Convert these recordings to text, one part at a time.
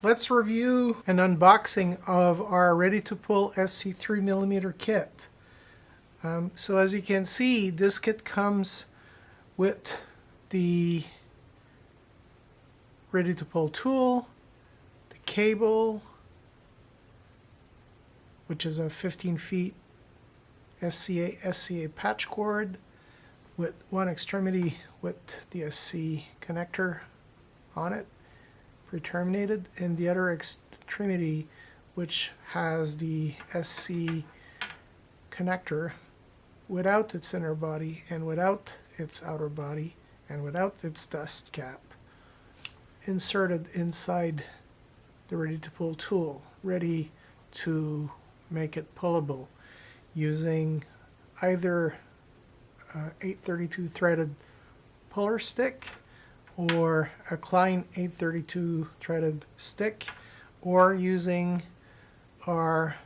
Let's review an unboxing of our ReadyToPull SC 3mm kit. So as you can see, this kit comes with the ReadyToPull tool, the cable, which is a 15 feet SCA patch cord with one extremity with the SC connector on it, pre-terminated, and the other extremity which has the SC connector without its inner body and without its outer body and without its dust cap inserted inside the ReadyToPull tool, ready to make it pullable using either 832 threaded puller stick or a Klein 832 threaded stick, or using our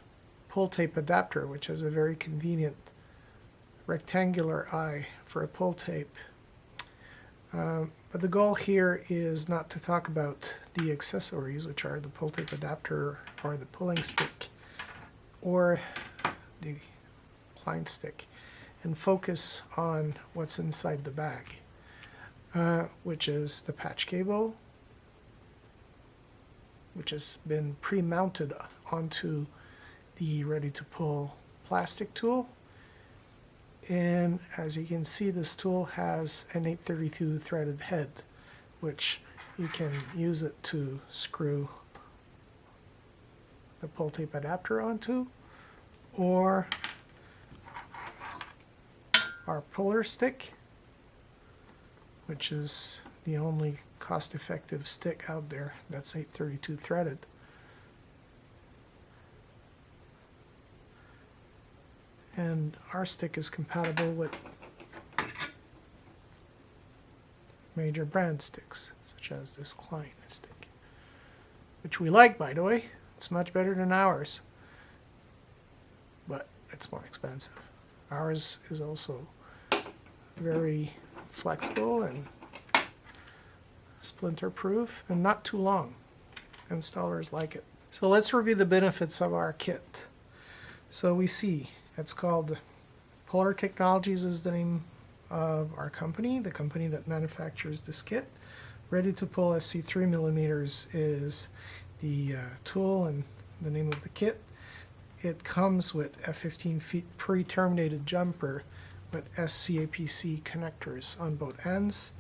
pull tape adapter, which is a very convenient rectangular eye for a pull tape. But the goal here is not to talk about the accessories, which are the pull tape adapter or the pulling stick or the Klein stick, and focus on what's inside the bag, which is the patch cable, which has been pre-mounted onto the ReadyToPull plastic tool. And as you can see, this tool has an 832 threaded head, which you can use it to screw the pull tape adapter onto, or our puller stick, which is the only cost-effective stick out there that's 832 threaded. And our stick is compatible with major brand sticks, such as this Klein stick, which we like, by the way. It's much better than ours, but it's more expensive. Ours is also very flexible and splinter proof and not too long. Installers like it. So let's review the benefits of our kit. So we see it's called Polar Technologies is the name of our company, the company that manufactures this kit. ReadyToPull SC 3mm is the tool and the name of the kit. It comes with a 15 feet pre-terminated jumper with SCAPC connectors on both ends.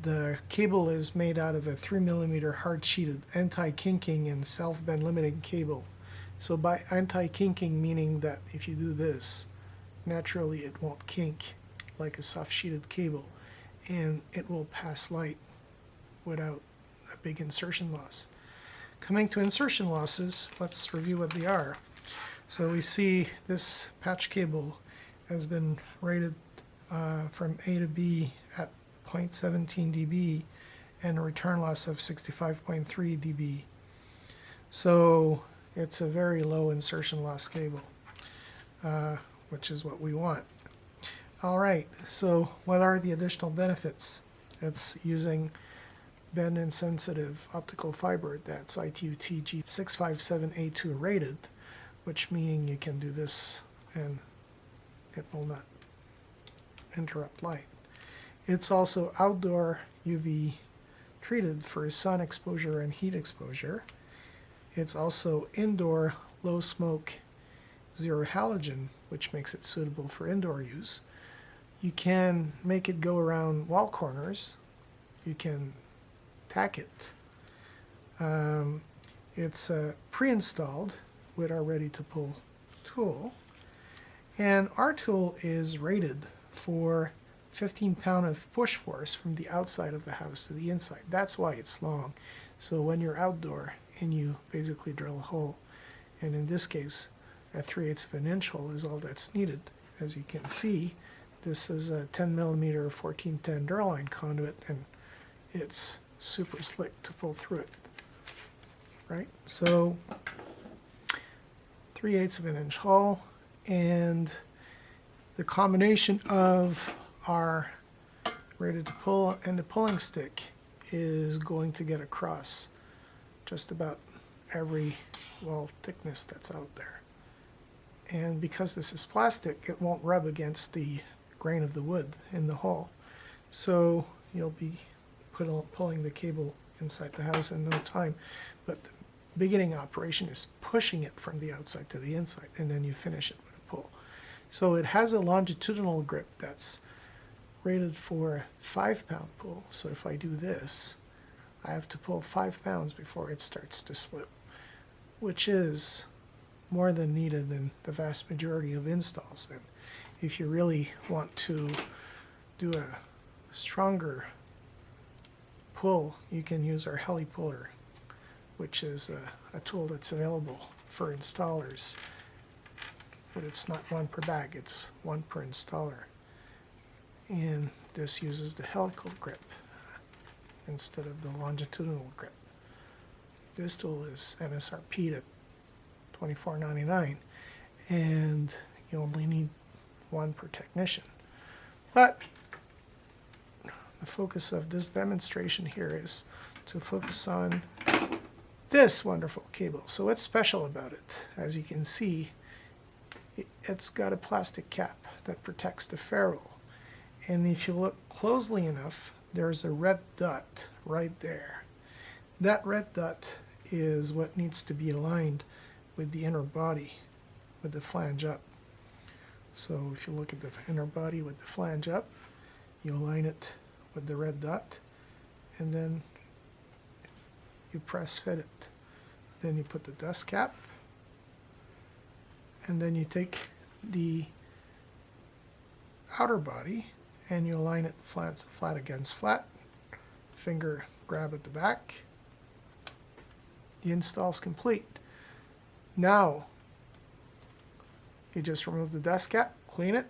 The cable is made out of a 3mm hard-sheeted anti-kinking and self-bend limiting cable. So by anti-kinking, meaning that if you do this, naturally it won't kink like a soft-sheeted cable, and it will pass light without a big insertion loss. Coming to insertion losses, let's review what they are. So we see this patch cable has been rated from A to B at 0.17 dB and a return loss of 65.3 dB. So it's a very low insertion loss cable, which is what we want. Alright, so what are the additional benefits? It's using bend insensitive optical fiber that's ITU-TG 657A2 rated, which meaning you can do this and it will not interrupt light. It's also outdoor UV treated for sun exposure and heat exposure. It's also indoor low smoke, zero halogen, which makes it suitable for indoor use. You can make it go around wall corners. You can tack it. It's pre-installed with our ReadyToPull tool. And our tool is rated for 15 pound of push force from the outside of the house to the inside. That's why it's long. So when you're outdoor and you basically drill a hole, and in this case a 3/8 of an inch hole is all that's needed. As you can see, this is a 10mm 1410 Duraline conduit, and it's super slick to pull through it. Right? So 3/8 of an inch hole, and the combination of our ReadyToPull and the pulling stick is going to get across just about every wall thickness that's out there. And because this is plastic, it won't rub against the grain of the wood in the hole. So you'll be pulling the cable inside the house in no time. But the beginning operation is pushing it from the outside to the inside, and then you finish it with a pull. So it has a longitudinal grip that's rated for a 5-pound pull. So if I do this, I have to pull 5 pounds before it starts to slip, which is more than needed in the vast majority of installs. And if you really want to do a stronger pull, you can use our heli puller, which is a tool that's available for installers, but it's not one per bag, it's one per installer. And this uses the helical grip instead of the longitudinal grip. This tool is MSRP'd at $24.99, and you only need one per technician. But the focus of this demonstration here is to focus on this wonderful cable. So what's special about it? As you can see, it's got a plastic cap that protects the ferrule. And if you look closely enough, there's a red dot right there. That red dot is what needs to be aligned with the inner body, with the flange up. So if you look at the inner body with the flange up, you align it with the red dot, and then you press fit it. Then you put the dust cap, and then you take the outer body and you align it flat against flat. Finger grab at the back. The install's complete. Now you just remove the dust cap, clean it,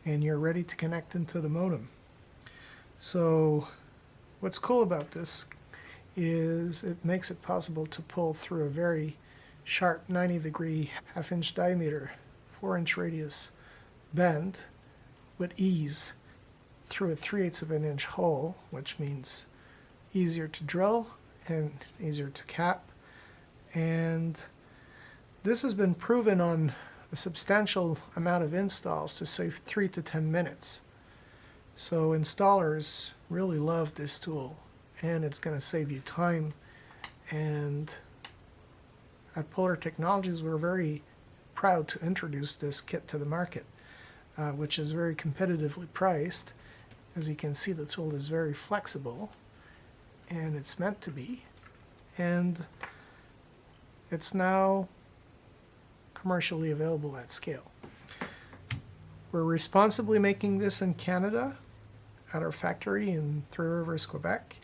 and you're ready to connect into the modem. So what's cool about this is it makes it possible to pull through a very sharp 90-degree half-inch diameter, 4-inch radius bend with ease through a 3/8 of an inch hole, which means easier to drill and easier to cap. And this has been proven on a substantial amount of installs to save 3 to 10 minutes. So installers really love this tool, and it's going to save you time. And at Puller Technologies, we're very proud to introduce this kit to the market, which is very competitively priced. As you can see, the tool is very flexible, and it's meant to be. And it's now commercially available at scale. We're responsibly making this in Canada at our factory in Three Rivers, Quebec,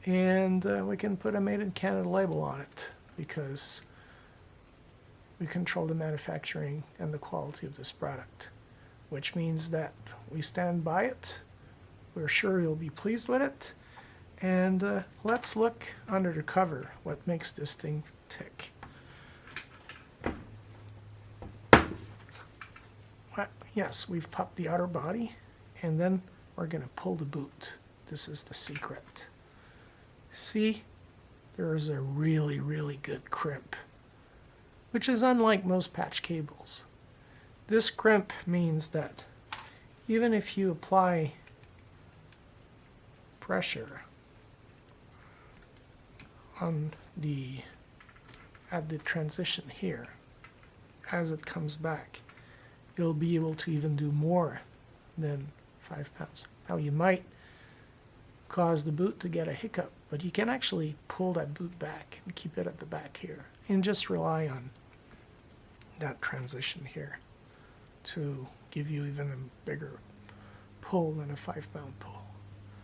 and we can put a Made in Canada label on it because we control the manufacturing and the quality of this product, which means that we stand by it. We're sure you'll be pleased with it. And let's look under the cover what makes this thing tick. Yes, we've popped the outer body, and then we're going to pull the boot. This is the secret. See, there is a really, really good crimp, which is unlike most patch cables. This crimp means that even if you apply pressure on at the transition here, as it comes back, you'll be able to even do more than 5 pounds. Now you might cause the boot to get a hiccup, but you can actually pull that boot back and keep it at the back here, and just rely on that transition here to give you even a bigger pull than a 5-pound pull.